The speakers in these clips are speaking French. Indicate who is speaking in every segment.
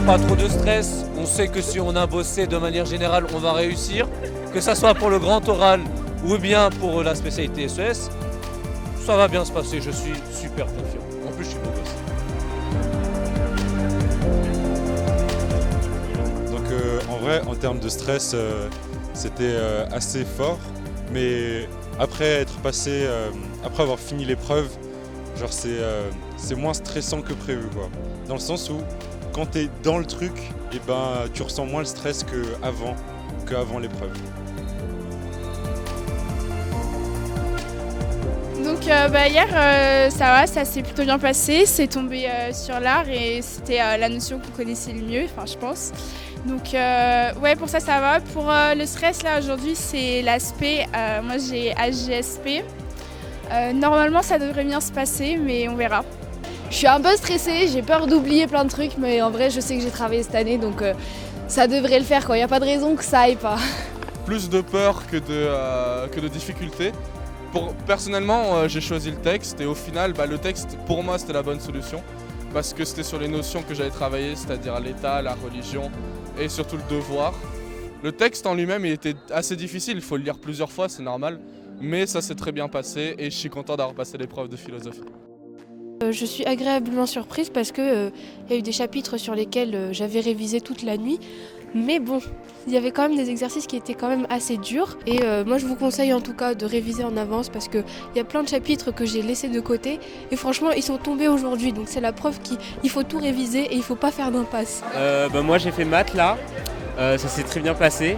Speaker 1: pas trop de stress. On sait que si on a bossé de manière générale, on va réussir. Que ça soit pour le grand oral ou bien pour la spécialité SES, ça va bien se passer, je suis super confiant. En plus, je suis beau gosse.
Speaker 2: Donc en vrai, en termes de stress, c'était assez fort. Mais après être passé, après avoir fini l'épreuve, genre c'est moins stressant que prévu, quoi. Dans le sens où quand tu es dans le truc, et ben tu ressens moins le stress qu'avant l'épreuve.
Speaker 3: Donc hier ça va, ça s'est plutôt bien passé, c'est tombé sur l'art et c'était la notion qu'on connaissait le mieux, enfin je pense. Donc ouais, pour ça va. Pour le stress là aujourd'hui c'est l'aspect, moi j'ai HGSP. Normalement ça devrait bien se passer mais on verra.
Speaker 4: Je suis un peu stressée, j'ai peur d'oublier plein de trucs mais en vrai je sais que j'ai travaillé cette année donc ça devrait le faire quoi, il n'y a pas de raison que ça aille pas.
Speaker 5: Plus de peur que de difficulté. Personnellement, j'ai choisi le texte et au final, le texte, pour moi, c'était la bonne solution parce que c'était sur les notions que j'avais travaillées, c'est-à-dire l'État, la religion et surtout le devoir. Le texte en lui-même, il était assez difficile, il faut le lire plusieurs fois, c'est normal, mais ça s'est très bien passé et je suis content d'avoir passé l'épreuve de philosophie.
Speaker 6: Je suis agréablement surprise parce que y a eu des chapitres sur lesquels j'avais révisé toute la nuit. Mais bon, il y avait quand même des exercices qui étaient quand même assez durs. Et moi je vous conseille en tout cas de réviser en avance parce qu'il y a plein de chapitres que j'ai laissés de côté. Et franchement ils sont tombés aujourd'hui. Donc c'est la preuve qu'il faut tout réviser et il ne faut pas faire d'impasse.
Speaker 7: Moi j'ai fait maths là, ça s'est très bien passé.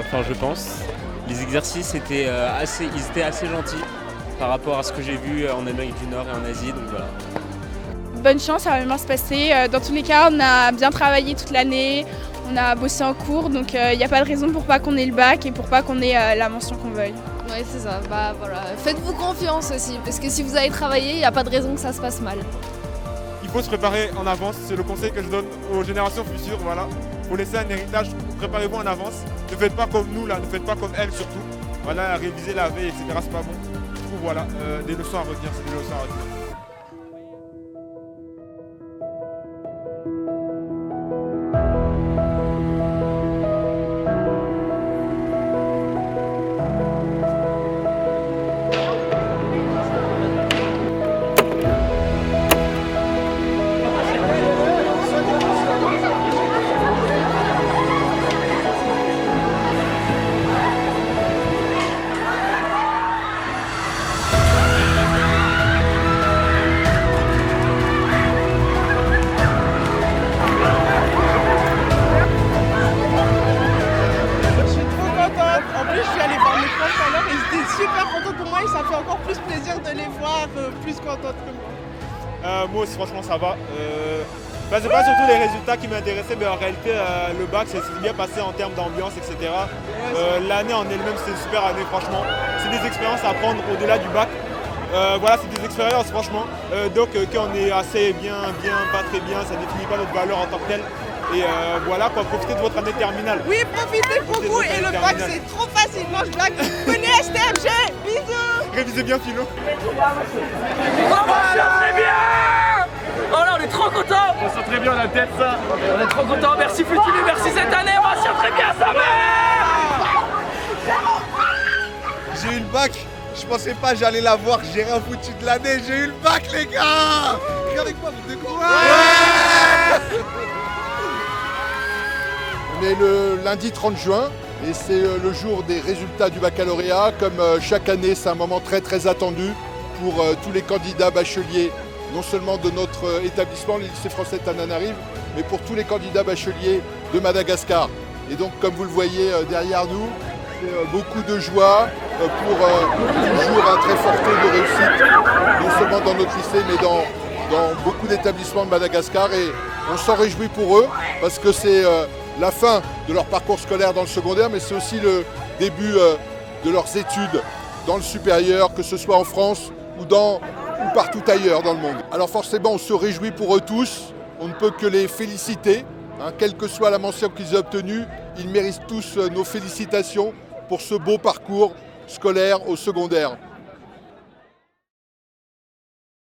Speaker 7: Enfin je pense. Les exercices étaient ils étaient assez gentils par rapport à ce que j'ai vu en Amérique du Nord et en Asie. Donc voilà.
Speaker 3: Bonne chance, ça va bien se passer. Dans tous les cas, on a bien travaillé toute l'année, on a bossé en cours, donc il n'y a pas de raison pour pas qu'on ait le bac et pour pas qu'on ait la mention qu'on veuille.
Speaker 4: Ouais c'est ça, voilà. Faites-vous confiance aussi, parce que si vous avez travaillé, il n'y a pas de raison que ça se passe mal.
Speaker 8: Il faut se préparer en avance, c'est le conseil que je donne aux générations futures, voilà. Faut laisser un héritage, préparez-vous en avance. Ne faites pas comme nous là, ne faites pas comme elle surtout. Voilà, réviser la veille, etc. c'est pas bon. Du coup voilà, des leçons à retenir, c'est des leçons à retenir.
Speaker 9: Super contente pour moi et ça fait encore plus plaisir de les voir plus contentes que moi.
Speaker 8: Moi aussi franchement ça va. C'est pas surtout les résultats qui m'intéressaient, mais en réalité le bac c'est bien passé en termes d'ambiance, etc. L'année en elle-même c'est une super année franchement. C'est des expériences à prendre au-delà du bac. Voilà, c'est des expériences franchement. Donc qu'on est assez bien, pas très bien, ça ne définit pas notre valeur en tant que telle. Et voilà quoi, profitez de votre année terminale.
Speaker 9: Oui, profitez beaucoup et le bac c'est trop facile, moi je blague. Venez STMG, bisous.
Speaker 8: Révisez bien philo.
Speaker 10: Très bien. Oh là on est trop contents.
Speaker 8: On sent très bien la tête ça.
Speaker 10: On est trop contents, merci Futile, merci cette année, on va très bien sa mère.
Speaker 11: J'ai eu le bac, je pensais pas que j'allais l'avoir, j'ai rien foutu de l'année, j'ai eu le bac les gars. Regardez quoi, vous de quoi. Ouais.
Speaker 12: On est le lundi 30 juin et c'est le jour des résultats du baccalauréat. Comme chaque année, c'est un moment très très attendu pour tous les candidats bacheliers, non seulement de notre établissement, le lycée français de Tananarive, mais pour tous les candidats bacheliers de Madagascar. Et donc, comme vous le voyez derrière nous, c'est beaucoup de joie pour toujours un très fort taux de réussite, non seulement dans notre lycée, mais dans beaucoup d'établissements de Madagascar. Et on s'en réjouit pour eux parce que c'est la fin de leur parcours scolaire dans le secondaire, mais c'est aussi le début de leurs études dans le supérieur, que ce soit en France ou partout ailleurs dans le monde. Alors forcément, on se réjouit pour eux tous, on ne peut que les féliciter, hein, quelle que soit la mention qu'ils ont obtenue, ils méritent tous nos félicitations pour ce beau parcours scolaire au secondaire.